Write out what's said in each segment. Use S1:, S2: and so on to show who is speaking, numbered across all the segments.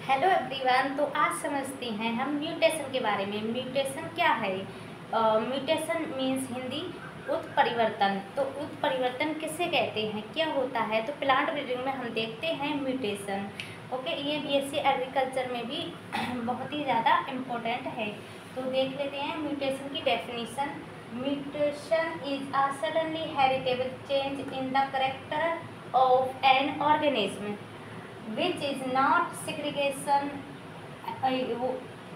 S1: Hello everyone. तो आज समझते हैं हम म्यूटेशन के बारे में। म्यूटेशन क्या है? म्यूटेशन मीन्स हिंदी उत्परिवर्तन। तो उत्परिवर्तन किसे कहते हैं, क्या होता है? तो प्लांट ब्रीडिंग में हम देखते हैं म्यूटेशन। ओके, ये बीएससी एग्रीकल्चर में भी बहुत ही ज़्यादा इम्पोर्टेंट है। तो देख लेते हैं म्यूटेशन की definition. Mutation is a suddenly heritable change in the character of an organism which is not segregation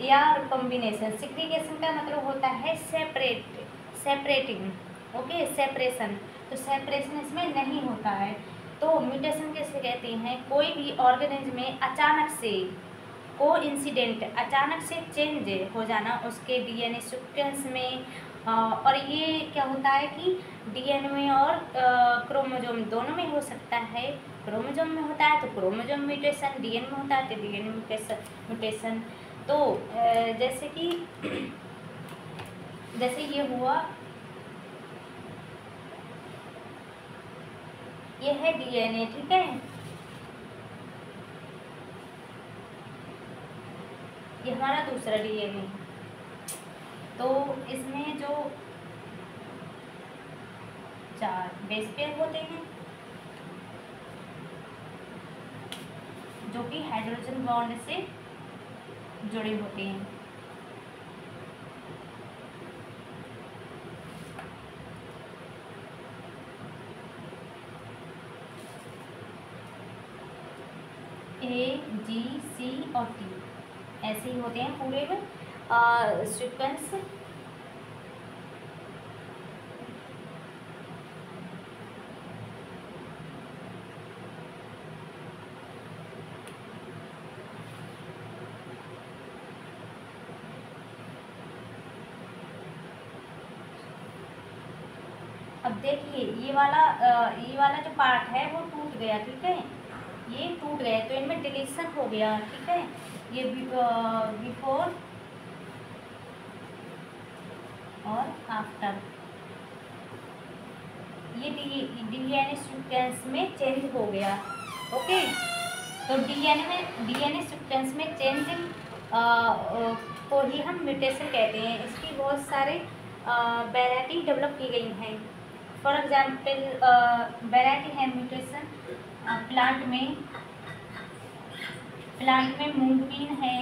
S1: या कॉम्बिनेशन। सिग्रीगेशन का मतलब होता है सेपरेटिंग। Okay, separation. तो सेपरेशन इसमें नहीं होता है। तो म्यूटेशन किसे कहते हैं? कोई भी ऑर्गेनिज्म में अचानक से कोइंसिडेंट अचानक से चेंज हो जाना उसके डीएनए सीक्वेंस में। और ये क्या होता है कि डीएनए में और क्रोमोसोम दोनों में हो सकता है। क्रोमोसोम में होता है तो क्रोमोसोम म्यूटेशन, डीएनए में होता है तो डीएनए म्यूटेशन। तो जैसे कि जैसे ये हुआ, ये है डीएनए, ठीक है। ये हमारा दूसरा डीएनए। तो इसमें जो 4 बेस पेयर होते हैं जो कि हाइड्रोजन बॉन्ड से जुड़े होते हैं। AGC और T ऐसे ही होते हैं पूरे में सीक्वेंस। अब देखिए ये वाला जो पार्ट है वो टूट गया, ठीक है। ये टूट गया तो इनमें डिलीशन हो गया, ठीक है। ये बिफोर और आफ्टर ये डीएनए सीक्वेंस में चेंज हो गया। ओके, तो डीएनए सीक्वेंस में चेंज को ही हम म्यूटेशन कहते हैं। इसकी बहुत सारे वैरायटी डेवलप की गई हैं। फॉर एग्जाम्पल वैरायटी है म्यूटेशन प्लांट में मूंगबीन है,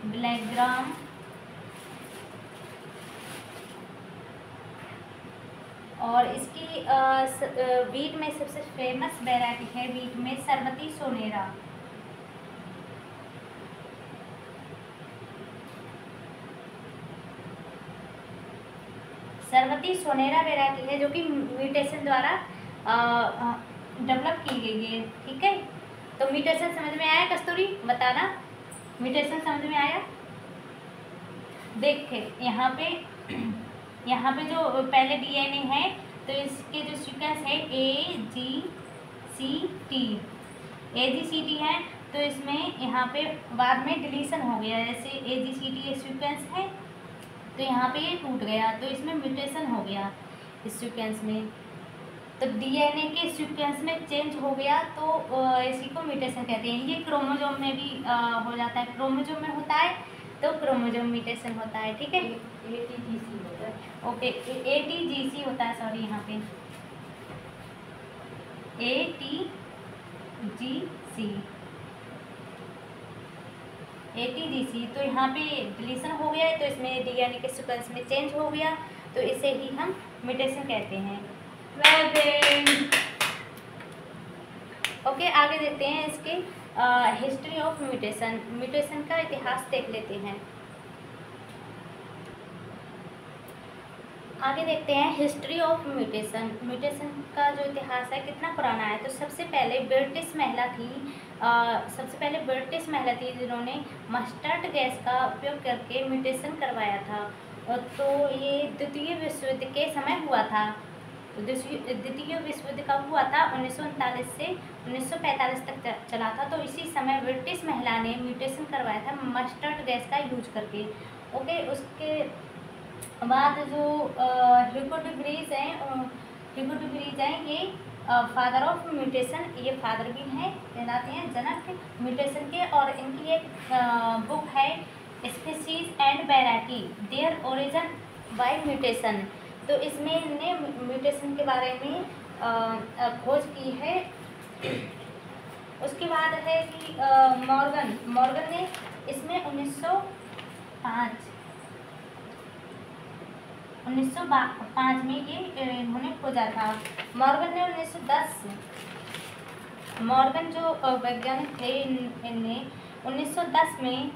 S1: ब्लैक ग्राम और इसकी वीट में सबसे फेमस वैरायटी है वीट में सरबती सोनेरा। सरबती सोनेरा वैरायटी है जो कि म्यूटेशन द्वारा डेवलप की गई है, ठीक है। तो म्यूटेशन समझ में आया कस्तूरी? बताना, म्यूटेशन समझ में आया? देखे यहाँ पे जो पहले डीएनए है तो इसके जो सीक्वेंस है AGCT है। तो इसमें यहाँ पे बाद में डिलीशन हो गया, जैसे AGCT सीक्वेंस है तो यहाँ पे ये टूट गया तो इसमें म्यूटेशन हो गया इस सीक्वेंस में। तो डीएनए के सीक्वेंस में चेंज हो गया तो इसी को म्यूटेशन कहते हैं। ये क्रोमोसोम में भी हो जाता है, क्रोमोसोम में होता है तो क्रोमोसोम म्यूटेशन होता है, ठीक है। ATGC होता है। ओके, ATGC होता है, सॉरी यहाँ पे ATGC। तो यहाँ पे डिलीशन हो गया है तो इसमें डीएनए के सीक्वेंस में चेंज हो गया तो इसे ही हम म्यूटेशन कहते हैं। ओके, आगे देखते हैं इसके हिस्ट्री ऑफ म्यूटेशन। म्यूटेशन का इतिहास देख लेते हैं। आगे देखते हैं हिस्ट्री ऑफ म्यूटेशन। म्यूटेशन का जो इतिहास है कितना पुराना है। तो सबसे पहले ब्रिटिश महिला थी जिन्होंने मस्टर्ड गैस का उपयोग करके म्यूटेशन करवाया था। तो ये द्वितीय विश्व युद्ध के समय हुआ था। द्वितीय विश्व युद्ध कब हुआ था? 1939 से 1945 तक चला था। तो इसी समय ब्रिटिश महिला ने म्यूटेशन करवाया था मस्टर्ड गैस का यूज करके। ओके, उसके बाद जो ह्यूगो डे व्रीज हैं ये फादर ऑफ म्यूटेशन, ये फादर भी हैं, कहलाते हैं जनक म्यूटेशन के। और इनकी एक बुक है species and variety their origin by mutation. तो इसमें इनने म्यूटेशन के बारे में खोज की है। उसके बाद है कि मॉर्गन ने इसमें 1905 में ये इन्होंने खोजा था। मॉर्गन ने 1910 मॉर्गन जो वैज्ञानिक थे इनने 1910 में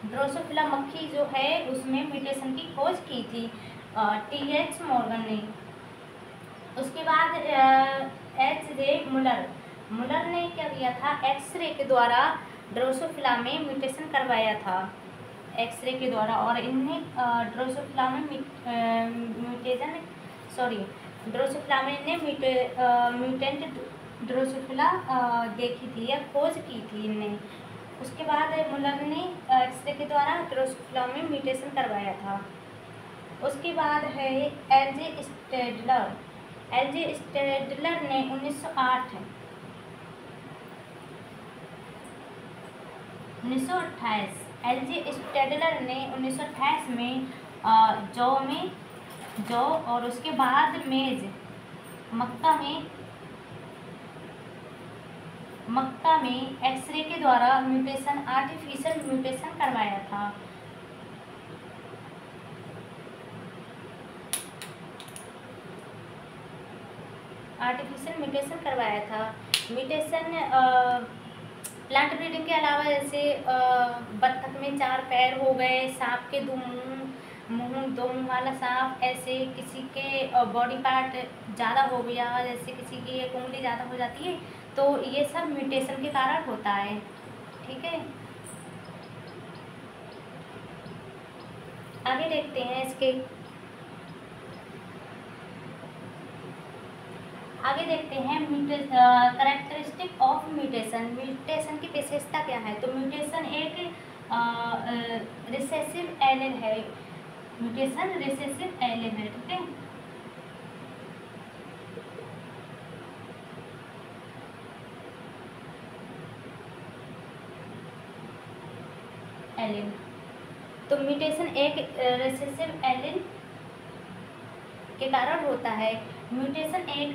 S1: ड्रोसोफिला मक्खी जो है उसमें म्यूटेशन की खोज की थी टीएच मॉर्गन ने। उसके बाद एच.जे. मुलर ने क्या किया था, एक्सरे के द्वारा ड्रोसोफिला में म्यूटेशन करवाया था, एक्सरे के द्वारा। और इनने ड्रोसोफिला में ड्रोसोफिला में इनने म्यूटेंट ड्रोसोफिला देखी थी या खोज की थी इनने। उसके बाद मुलर ने एक्सरे के द्वारा ड्रोसोफिला में म्यूटेशन करवाया था। उसके बाद है एल.जे. स्टेडलर ने 1928 एल.जे. स्टेडलर ने 1928 में जौ और उसके बाद मेज मक्का में एक्सरे के द्वारा आर्टिफिशियल म्यूटेशन करवाया था। म्यूटेशन प्लांट ब्रीडिंग के अलावा जैसे बत्तख में 4 पैर हो गए, सांप के 2 मुंह वाला सांप, ऐसे किसी के बॉडी पार्ट ज़्यादा हो गया, जैसे किसी की एक उंगली ज़्यादा हो जाती है, तो ये सब म्यूटेशन के कारण होता है। ठीक है, आगे देखते हैं कैरेक्टरिस्टिक ऑफ म्यूटेशन की विशेषता क्या है। तो म्यूटेशन एक रिसेसिव एलील है, ठीक है। एलील, तो म्यूटेशन एक रिसेसिव एलील के कारण होता है। म्यूटेशन एक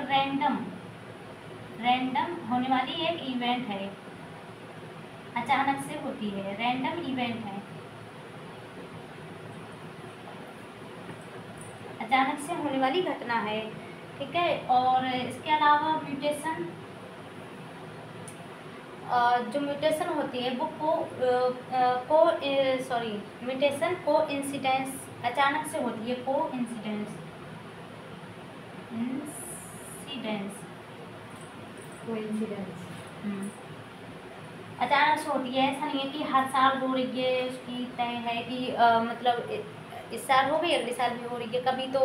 S1: रैंडम होने वाली एक इवेंट है, अचानक से होती है, रैंडम इवेंट है, अचानक से होने वाली घटना है। ठीक है, और इसके अलावा जो म्यूटेशन होती है वो म्यूटेशन को इंसिडेंस अचानक से होती है, अचानक से होती है। ऐसा नहीं है कि हर साल हो रही है, उसकी तय है कि मतलब इस साल हो गई अगले साल भी हो रही है, कभी तो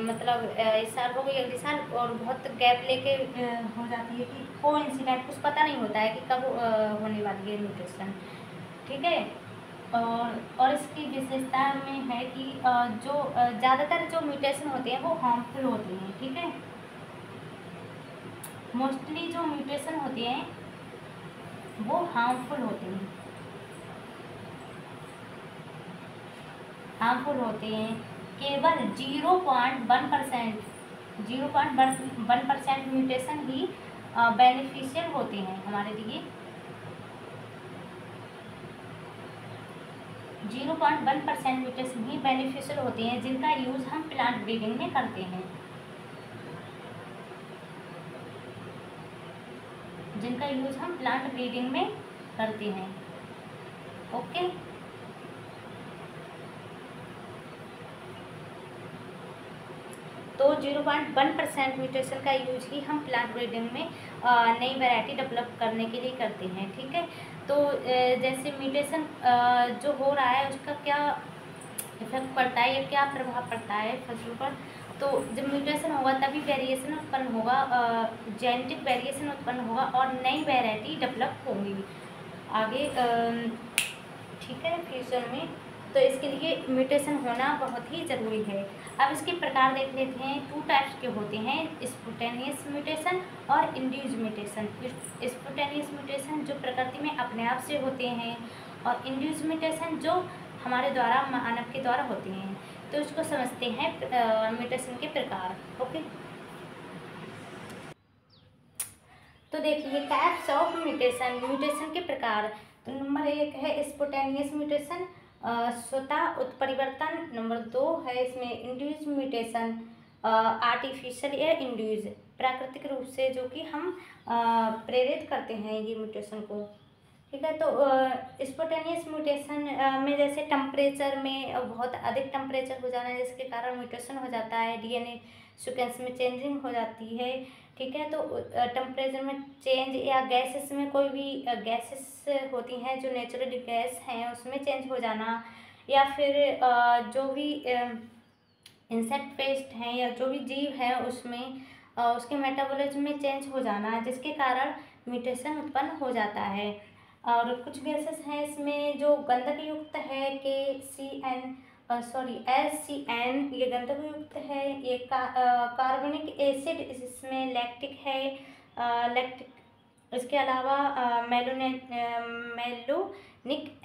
S1: मतलब इस साल हो गई अगले साल, और बहुत गैप लेके हो जाती है कि कोइंसिडेंट, कुछ पता नहीं होता है कि कब होने वाली है म्यूटेशन। ठीक है, और इसकी विशेषता में है कि जो ज़्यादातर जो म्यूटेशन होते हैं वो हार्मफुल होते हैं। ठीक है, मोस्टली जो म्यूटेशन होते हैं वो हार्मफुल होते हैं। केवल 0.1% म्यूटेशन ही बेनिफिशियल होते हैं हमारे लिए। 0.1% म्यूटेशन ही बेनिफिशियल होते हैं, जिनका यूज़ हम प्लांट ब्रीडिंग में करते हैं, ओके। तो 0.1% म्यूटेशन का यूज ही हम प्लांट ब्रीडिंग में नई वैरायटी डेवलप करने के लिए करते हैं। ठीक है, तो जैसे म्यूटेशन जो हो रहा है उसका क्या इफेक्ट पड़ता है या क्या प्रभाव पड़ता है फसलों पर, तो जब म्यूटेशन होगा तभी वेरिएशन उत्पन्न होगा, जेनेटिक वेरिएशन उत्पन्न होगा और नई वैरायटी डेवलप होंगी आगे, ठीक है, फ्यूचर में। तो इसके लिए म्यूटेशन होना बहुत ही ज़रूरी है। अब इसके प्रकार देख लेते हैं। 2 टाइप्स के होते हैं, स्पॉन्टेनियस म्यूटेशन और इंड्यूस म्यूटेशन। स्पॉन्टेनियस म्यूटेशन जो प्रकृति में अपने आप से होते हैं, और इंड्यूस म्यूटेशन जो हमारे द्वारा, मानव के द्वारा होते हैं। तो इसको समझते हैं म्यूटेशन के प्रकार। ओके, तो देखिए टाइप्स ऑफ म्यूटेशन, म्यूटेशन के प्रकार। तो नंबर 1 है स्पॉन्टेनियस म्यूटेशन, स्वतः उत्परिवर्तन। नंबर 2 है इसमें इंड्यूस म्यूटेशन, आर्टिफिशियल या इंड्यूस, प्राकृतिक रूप से जो कि हम प्रेरित करते हैं ये म्यूटेशन को, ठीक है। तो स्पॉन्टेनियस म्यूटेशन में जैसे टेम्परेचर में बहुत अधिक टेम्परेचर हो जाना है जिसके कारण म्यूटेशन हो जाता है, डीएनए सीक्वेंस में चेंजिंग हो जाती है, ठीक है। तो टेम्परेचर में चेंज या गैसेस में कोई भी गैसेस होती हैं जो नेचुरल गैस हैं उसमें चेंज हो जाना, या फिर जो भी इंसेक्ट पेस्ट हैं या जो भी जीव है उसमें उसके मेटाबॉलिज्म में चेंज हो जाना, जिसके कारण म्यूटेशन उत्पन्न हो जाता है। और कुछ गैसेस हैं इसमें जो गंधक युक्त है, SCN, ये गंधक युक्त है। ये कार्बनिक एसिड इसमें लैक्टिक है, लैक्टिक। इसके अलावा मेलोनिक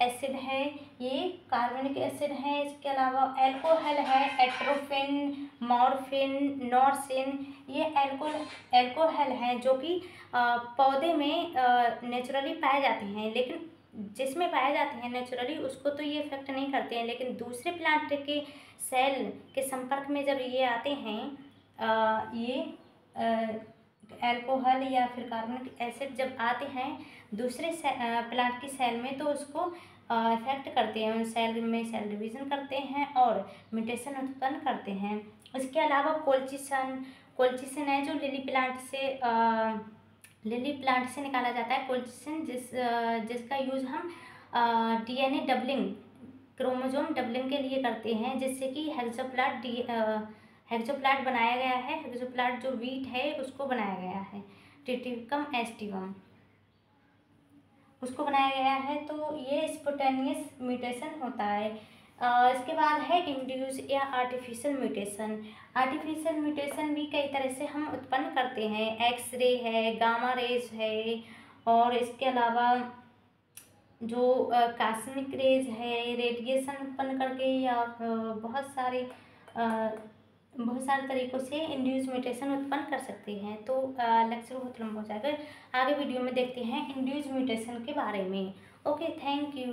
S1: एसिड है, ये कार्बनिक एसिड है। इसके अलावा एल्कोहल है, एट्रोफिन, मॉर्फिन, नॉर्सिन, ये एल्कोहल हैं जो कि पौधे में नेचुरली पाए जाते हैं, लेकिन जिसमें पाए जाते हैं नेचुरली उसको तो ये इफेक्ट नहीं करते हैं, लेकिन दूसरे प्लांट के सेल के संपर्क में जब ये आते हैं, ये एल्कोहल या फिर कार्बनिक एसिड जब आते हैं दूसरे प्लांट की सेल में, तो उसको इफेक्ट करते हैं, उन सेल में सेल डिवीज़न करते हैं और म्यूटेशन उत्पन्न करते हैं। इसके अलावा कोल्चिसिन है जो लिली प्लांट से निकाला जाता है, कोल्चिसिन, जिसका यूज़ हम डीएनए डबलिंग, क्रोमोसोम डबलिंग के लिए करते हैं, जिससे कि हेक्सोप्लाट बनाया गया है। हेक्सोप्लाट जो वीट है उसको बनाया गया है, टिटिवम एस्टिवम उसको बनाया गया है। तो ये स्पॉन्टेनियस म्यूटेशन होता है। इसके बाद है इंड्यूस या आर्टिफिशियल म्यूटेशन। आर्टिफिशियल म्यूटेशन भी कई तरह से हम उत्पन्न करते हैं, एक्सरे है, गामा रेज है, और इसके अलावा जो कॉस्मिक रेज है, रेडिएशन उत्पन्न करके, या बहुत सारे तरीक़ों से इंड्यूस म्यूटेशन उत्पन्न कर सकते हैं। तो लेक्चर बहुत लंबा हो जाएगा, आगे वीडियो में देखते हैं इंड्यूस म्यूटेशन के बारे में। Okay, thank you.